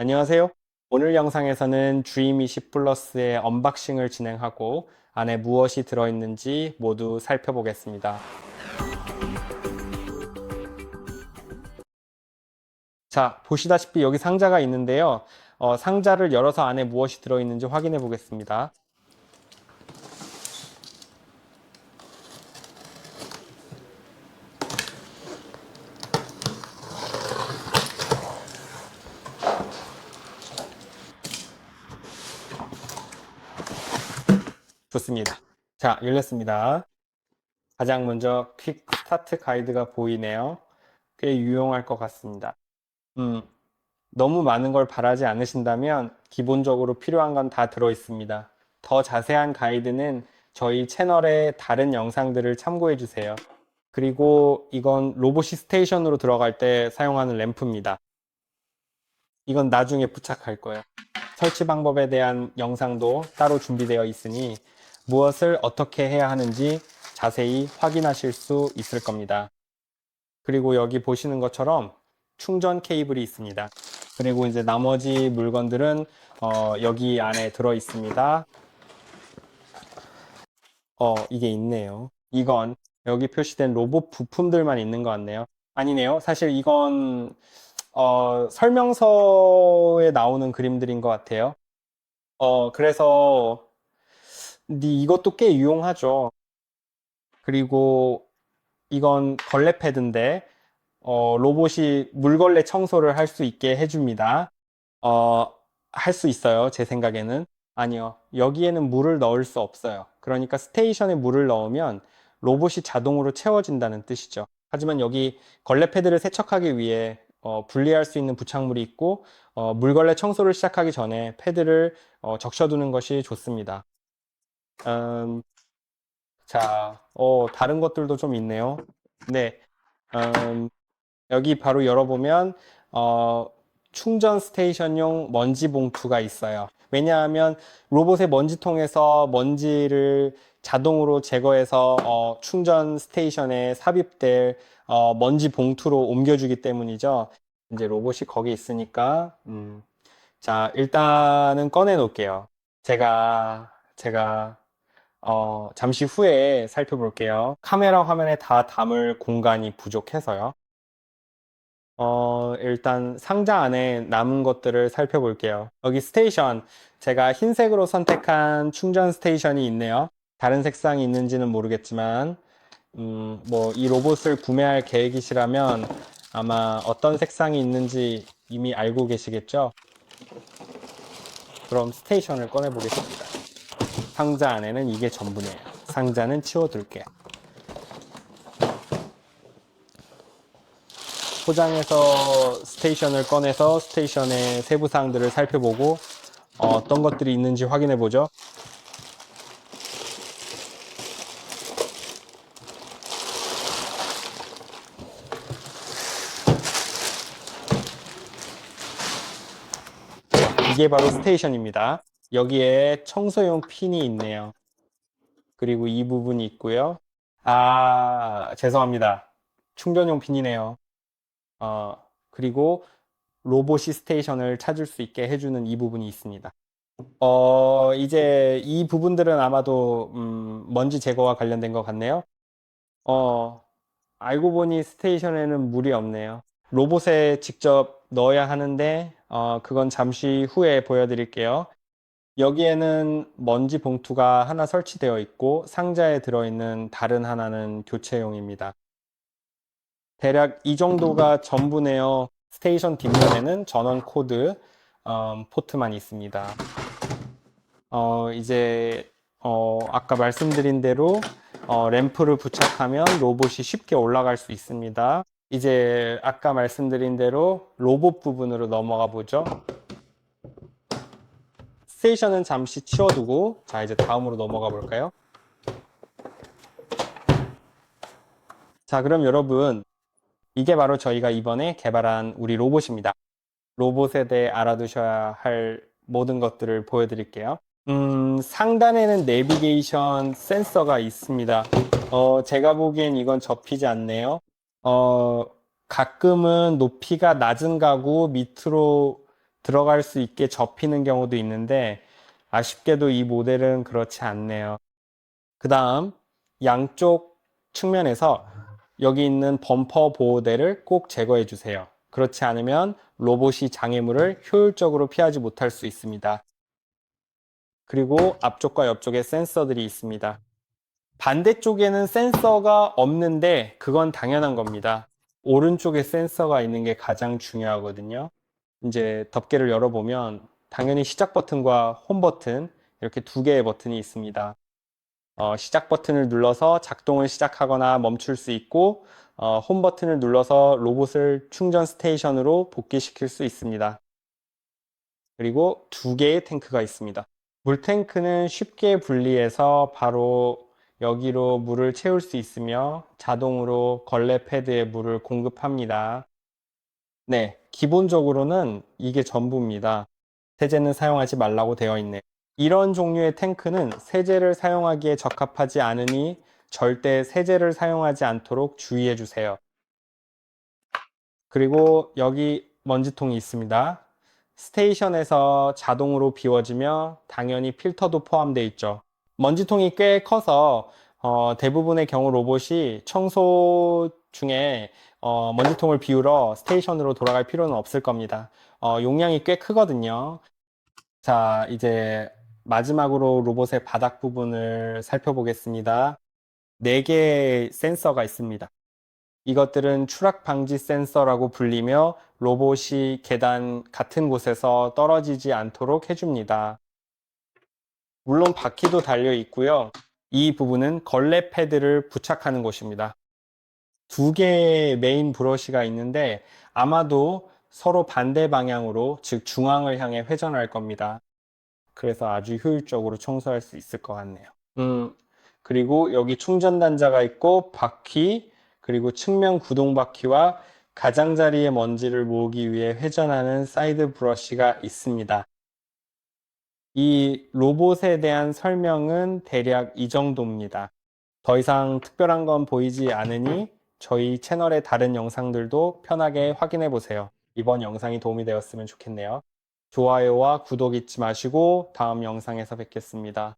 안녕하세요. 오늘 영상에서는 드림 20 플러스의 언박싱을 진행하고 안에 무엇이 들어있는지 모두 살펴보겠습니다. 자, 보시다시피 여기 상자가 있는데요. 상자를 열어서 안에 무엇이 들어있는지 확인해 보겠습니다. 좋습니다. 자, 열렸습니다. 가장 먼저 퀵 스타트 가이드가 보이네요. 꽤 유용할 것 같습니다. 음, 너무 많은 걸 바라지 않으신다면 기본적으로 필요한 건 다 들어 있습니다. 더 자세한 가이드는 저희 채널의 다른 영상들을 참고해 주세요. 그리고 이건 로봇이 스테이션으로 들어갈 때 사용하는 램프입니다. 이건 나중에 부착할 거예요. 설치 방법에 대한 영상도 따로 준비되어 있으니 무엇을 어떻게 해야 하는지 자세히 확인하실 수 있을 겁니다. 그리고 여기 보시는 것처럼 충전 케이블이 있습니다. 그리고 이제 나머지 물건들은 여기 안에 들어 있습니다. 이게 있네요. 이건 여기 표시된 로봇 부품들만 있는 것 같네요. 아니네요. 사실 이건 설명서에 나오는 그림들인 것 같아요. 그래서 이것도 꽤 유용하죠. 그리고 이건 걸레 패드인데 로봇이 물걸레 청소를 할 수 있게 해줍니다. 할 수 있어요. 제 생각에는. 아니요. 여기에는 물을 넣을 수 없어요. 그러니까 스테이션에 물을 넣으면 로봇이 자동으로 채워진다는 뜻이죠. 하지만 여기 걸레 패드를 세척하기 위해 분리할 수 있는 부착물이 있고 물걸레 청소를 시작하기 전에 패드를 적셔두는 것이 좋습니다. 음, 자, 다른 것들도 좀 있네요. 네. 음, 여기 바로 열어보면 어, 충전 스테이션용 먼지 봉투가 있어요. 왜냐하면 로봇의 먼지통에서 먼지를 자동으로 제거해서 충전 스테이션에 삽입될 먼지 봉투로 옮겨주기 때문이죠. 이제 로봇이 거기 있으니까 자, 일단은 꺼내 놓을게요. 제가 잠시 후에 살펴볼게요. 카메라 화면에 다 담을 공간이 부족해서요. 일단 상자 안에 남은 것들을 살펴볼게요. 여기 스테이션, 제가 흰색으로 선택한 충전 스테이션이 있네요. 다른 색상이 있는지는 모르겠지만, 뭐, 이 로봇을 구매할 계획이시라면 아마 어떤 색상이 있는지 이미 알고 계시겠죠? 그럼 스테이션을 꺼내보겠습니다. 상자 안에는 이게 전부네요. 상자는 치워둘게요. 포장해서 스테이션을 꺼내서 스테이션의 세부 사항들을 살펴보고 어떤 것들이 있는지 확인해 보죠. 이게 바로 스테이션입니다. 여기에 청소용 핀이 있네요. 그리고 이 부분이 있고요. 아, 죄송합니다. 충전용 핀이네요. 그리고 로봇이 스테이션을 찾을 수 있게 해주는 이 부분이 있습니다. 이제 이 부분들은 아마도 먼지 제거와 관련된 것 같네요. 어, 알고 보니 스테이션에는 물이 없네요. 로봇에 직접 넣어야 하는데, 그건 잠시 후에 보여드릴게요. 여기에는 먼지 봉투가 하나 설치되어 있고, 상자에 들어있는 다른 하나는 교체용입니다. 대략 이 정도가 전부네요. 스테이션 뒷면에는 전원 코드, 포트만 있습니다. 이제, 아까 말씀드린 대로, 램프를 부착하면 로봇이 쉽게 올라갈 수 있습니다. 이제 아까 말씀드린 대로 로봇 부분으로 넘어가 보죠. 스테이션은 잠시 치워두고, 자, 이제 다음으로 넘어가 볼까요? 자, 그럼 여러분, 이게 바로 저희가 이번에 개발한 우리 로봇입니다. 로봇에 대해 알아두셔야 할 모든 것들을 보여드릴게요. 상단에는 내비게이션 센서가 있습니다. 제가 보기엔 이건 접히지 않네요. 가끔은 높이가 낮은 가구 밑으로 들어갈 수 있게 접히는 경우도 있는데 아쉽게도 이 모델은 그렇지 않네요. 그 다음 양쪽 측면에서 여기 있는 범퍼 보호대를 꼭 제거해 주세요. 그렇지 않으면 로봇이 장애물을 효율적으로 피하지 못할 수 있습니다. 그리고 앞쪽과 옆쪽에 센서들이 있습니다. 반대쪽에는 센서가 없는데 그건 당연한 겁니다. 오른쪽에 센서가 있는 게 가장 중요하거든요. 이제 덮개를 열어보면 당연히 시작 버튼과 홈 버튼 이렇게 두 개의 버튼이 있습니다. 시작 버튼을 눌러서 작동을 시작하거나 멈출 수 있고 홈 버튼을 눌러서 로봇을 충전 스테이션으로 복귀시킬 수 있습니다. 그리고 두 개의 탱크가 있습니다. 물탱크는 쉽게 분리해서 바로 여기로 물을 채울 수 있으며 자동으로 걸레 패드에 물을 공급합니다. 네, 기본적으로는 이게 전부입니다. 세제는 사용하지 말라고 되어 있네요. 이런 종류의 탱크는 세제를 사용하기에 적합하지 않으니 절대 세제를 사용하지 않도록 주의해 주세요. 그리고 여기 먼지통이 있습니다. 스테이션에서 자동으로 비워지며 당연히 필터도 포함되어 있죠. 먼지통이 꽤 커서 대부분의 경우 로봇이 청소 중에 먼지통을 비우러 스테이션으로 돌아갈 필요는 없을 겁니다. 용량이 꽤 크거든요. 자, 이제 마지막으로 로봇의 바닥 부분을 살펴보겠습니다. 4개의 센서가 있습니다. 이것들은 추락 방지 센서라고 불리며 로봇이 계단 같은 곳에서 떨어지지 않도록 해줍니다. 물론 바퀴도 달려 있고요. 이 부분은 걸레 패드를 부착하는 곳입니다. 2개의 메인 브러쉬가 있는데 아마도 서로 반대 방향으로, 즉 중앙을 향해 회전할 겁니다. 그래서 아주 효율적으로 청소할 수 있을 것 같네요. 그리고 여기 충전 단자가 있고 바퀴, 그리고 측면 구동 바퀴와 가장자리의 먼지를 모으기 위해 회전하는 사이드 브러쉬가 있습니다. 이 로봇에 대한 설명은 대략 이 정도입니다. 더 이상 특별한 건 보이지 않으니 저희 채널의 다른 영상들도 편하게 확인해 보세요. 이번 영상이 도움이 되었으면 좋겠네요. 좋아요와 구독 잊지 마시고 다음 영상에서 뵙겠습니다.